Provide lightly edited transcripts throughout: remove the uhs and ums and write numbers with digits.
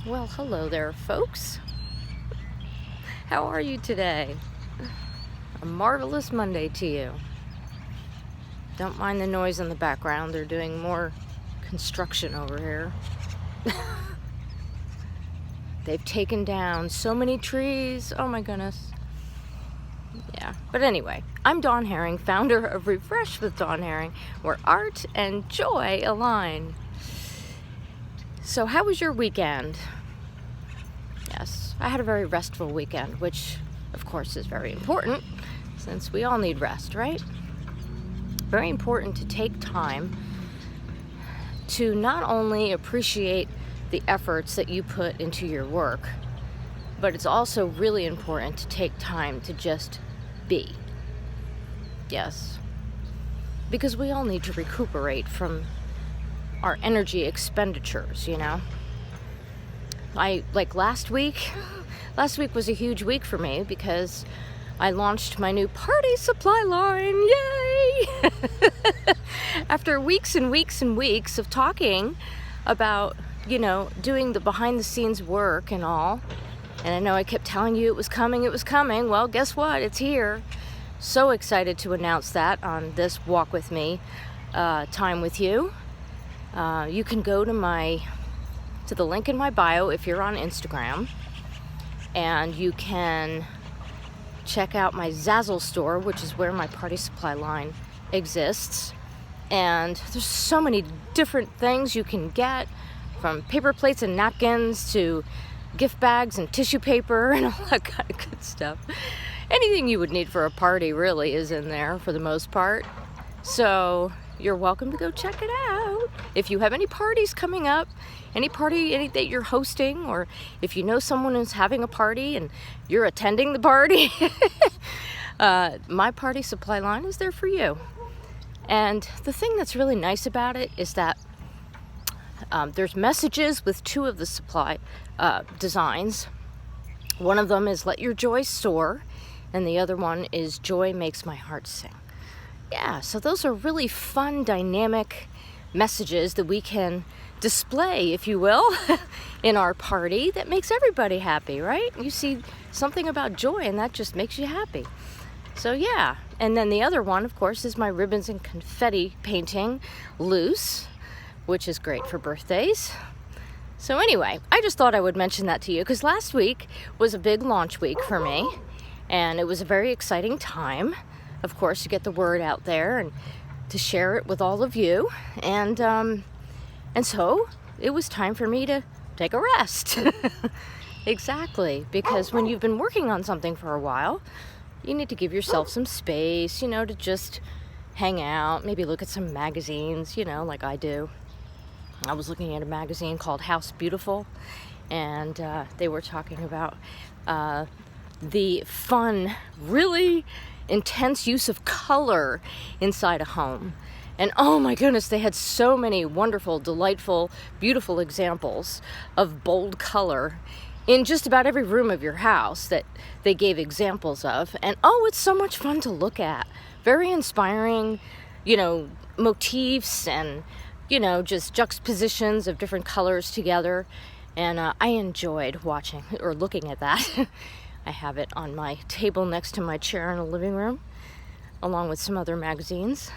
Well, hello there, folks. How are you today? A marvelous Monday to you. Don't mind the noise in the background. They're doing more construction over here. They've taken down so many trees. Oh my goodness. Yeah, but anyway, I'm Dawn Herring, founder of Refresh with Dawn Herring, where art and joy align. So how was your weekend? Yes, I had a very restful weekend, which of course is very important since we all need rest, right? Very important to take time to not only appreciate the efforts that you put into your work, but it's also really important to take time to just be. Yes, because we all need to recuperate from our energy expenditures, you know? Last week was a huge week for me because I launched my new party supply line. Yay! After weeks and weeks and weeks of talking about, doing the behind the scenes work and all. And I know I kept telling you it was coming. Well, guess what? It's here. So excited to announce that on this Walk With Me time with you. You can go to the link in my bio if you're on Instagram, and you can check out my Zazzle store, which is where my party supply line exists. And there's so many different things you can get, from paper plates and napkins to gift bags and tissue paper and all that kind of good stuff. Anything you would need for a party really is in there for the most part. So you're welcome to go check it out. If you have any parties coming up, any that you're hosting, or if you know someone who's having a party and you're attending the party, my party supply line is there for you. And the thing that's really nice about it is that there's messages with two of the supply designs. One of them is Let Your Joy Soar, and the other one is Joy Makes My Heart Sing. Yeah, so those are really fun, dynamic messages that we can display, if you will, in our party that makes everybody happy, right? You see something about joy and that just makes you happy. So yeah, and then the other one, of course, is my ribbons and confetti painting, Loose, which is great for birthdays. So anyway, I just thought I would mention that to you because last week was a big launch week for me, and it was a very exciting time, of course, to get the word out there and to share it with all of you. And so it was time for me to take a rest. Exactly, because when you've been working on something for a while, you need to give yourself some space, to just hang out, maybe look at some magazines, like I do. I was looking at a magazine called House Beautiful, and they were talking about the fun, really intense use of color inside a home. And oh my goodness, they had so many wonderful, delightful, beautiful examples of bold color in just about every room of your house that they gave examples of. And oh, it's so much fun to look at. Very inspiring, motifs and, just juxtapositions of different colors together. And I enjoyed watching or looking at that. I have it on my table next to my chair in the living room, along with some other magazines.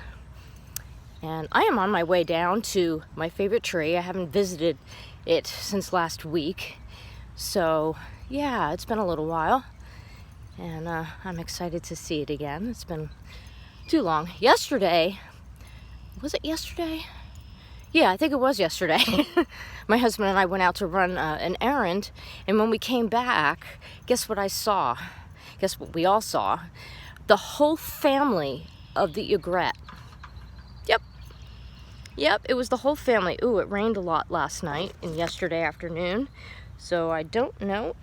And I am on my way down to my favorite tree. I haven't visited it since last week. So, yeah, it's been a little while. And I'm excited to see it again. It's been too long. Yesterday, was it yesterday? Yeah, I think it was yesterday. My husband and I went out to run an errand. And when we came back, guess what I saw? Guess what we all saw? The whole family of the egret. Yep, it was the whole family. Ooh, it rained a lot last night and yesterday afternoon. So I don't know.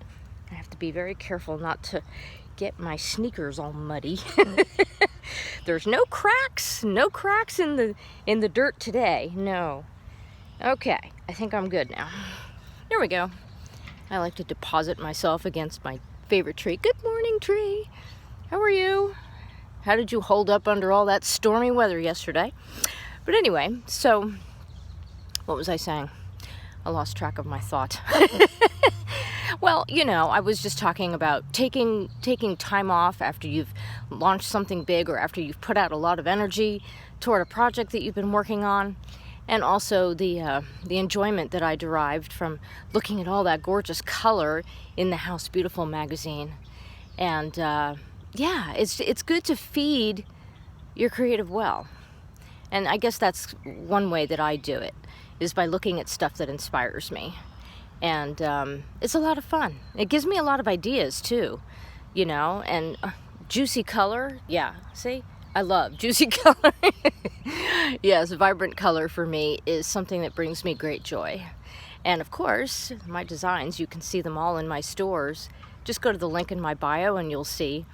I have to be very careful not to get my sneakers all muddy. There's no cracks in the dirt today. No. Okay, I think I'm good now. There we go. I like to deposit myself against my favorite tree. Good morning, tree. How are you? How did you hold up under all that stormy weather yesterday? But anyway, so what was I saying? I lost track of my thought. Well, I was just talking about taking time off after you've launched something big or after you've put out a lot of energy toward a project that you've been working on, and also the enjoyment that I derived from looking at all that gorgeous color in the House Beautiful magazine. And yeah, it's good to feed your creative well. And I guess that's one way that I do it, is by looking at stuff that inspires me. And it's a lot of fun. It gives me a lot of ideas too, and juicy color. Yeah, see, I love juicy color. Yes, vibrant color for me is something that brings me great joy. And of course, my designs, you can see them all in my stores. Just go to the link in my bio and you'll see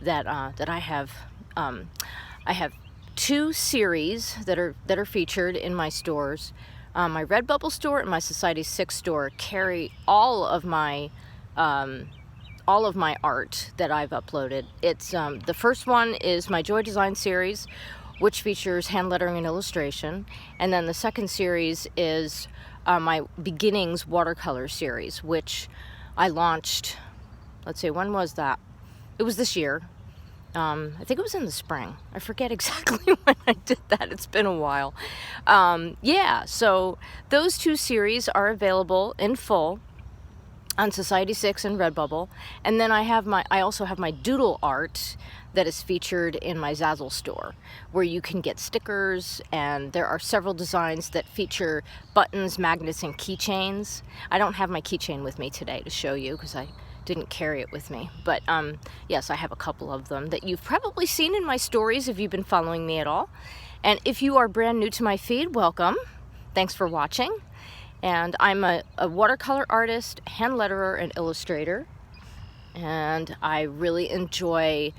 that that I have 2 series that are featured in my stores. My Redbubble store and my Society 6 store carry all of my art that I've uploaded. It's the first one is my Joy Design series, which features hand lettering and illustration, and then the second series is my Beginnings watercolor series, which I launched. Let's see, when was that? It was this year. I think it was in the spring. I forget exactly when I did that. It's been a while. Yeah, so those 2 series are available in full on Society 6 and Redbubble. And then I also have my doodle art that is featured in my Zazzle store, where you can get stickers, and there are several designs that feature buttons, magnets, and keychains. I don't have my keychain with me today to show you because I didn't carry it with me, but yes, I have a couple of them that you've probably seen in my stories if you've been following me at all. And if you are brand new to my feed, welcome. Thanks for watching. And I'm a watercolor artist, hand letterer, and illustrator, and I really enjoy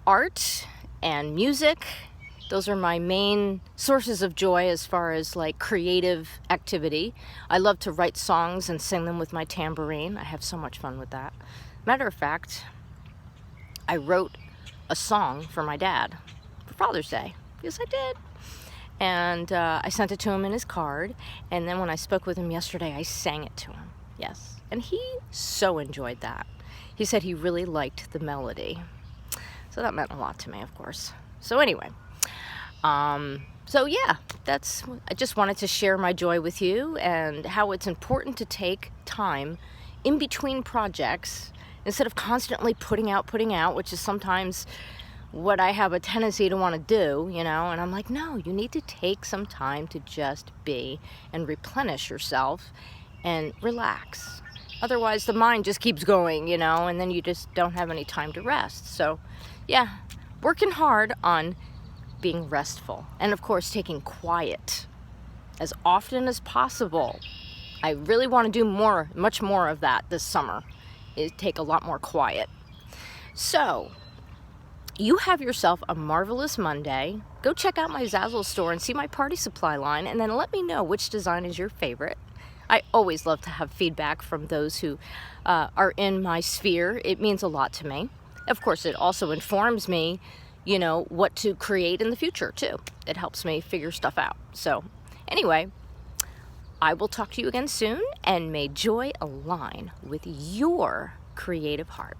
art and music. Those are my main sources of joy as far as like creative activity. I love to write songs and sing them with my tambourine. I have so much fun with that. Matter of fact, I wrote a song for my dad for Father's Day. Yes, I did. And I sent it to him in his card. And then when I spoke with him yesterday, I sang it to him. Yes. And he so enjoyed that. He said he really liked the melody. So that meant a lot to me, of course. So anyway. So yeah, I just wanted to share my joy with you and how it's important to take time in between projects instead of constantly putting out, which is sometimes what I have a tendency to want to do, and I'm like, no, you need to take some time to just be and replenish yourself and relax. Otherwise the mind just keeps going, and then you just don't have any time to rest. So yeah, working hard on being restful, and of course taking quiet as often as possible. I really want to do much more of that this summer. Take a lot more quiet. So you have yourself a marvelous Monday. Go check out my Zazzle store and see my party supply line, and then let me know which design is your favorite. I always love to have feedback from those who are in my sphere. It means a lot to me. Of course, it also informs me what to create in the future too. It helps me figure stuff out. So anyway, I will talk to you again soon, and may joy align with your creative heart.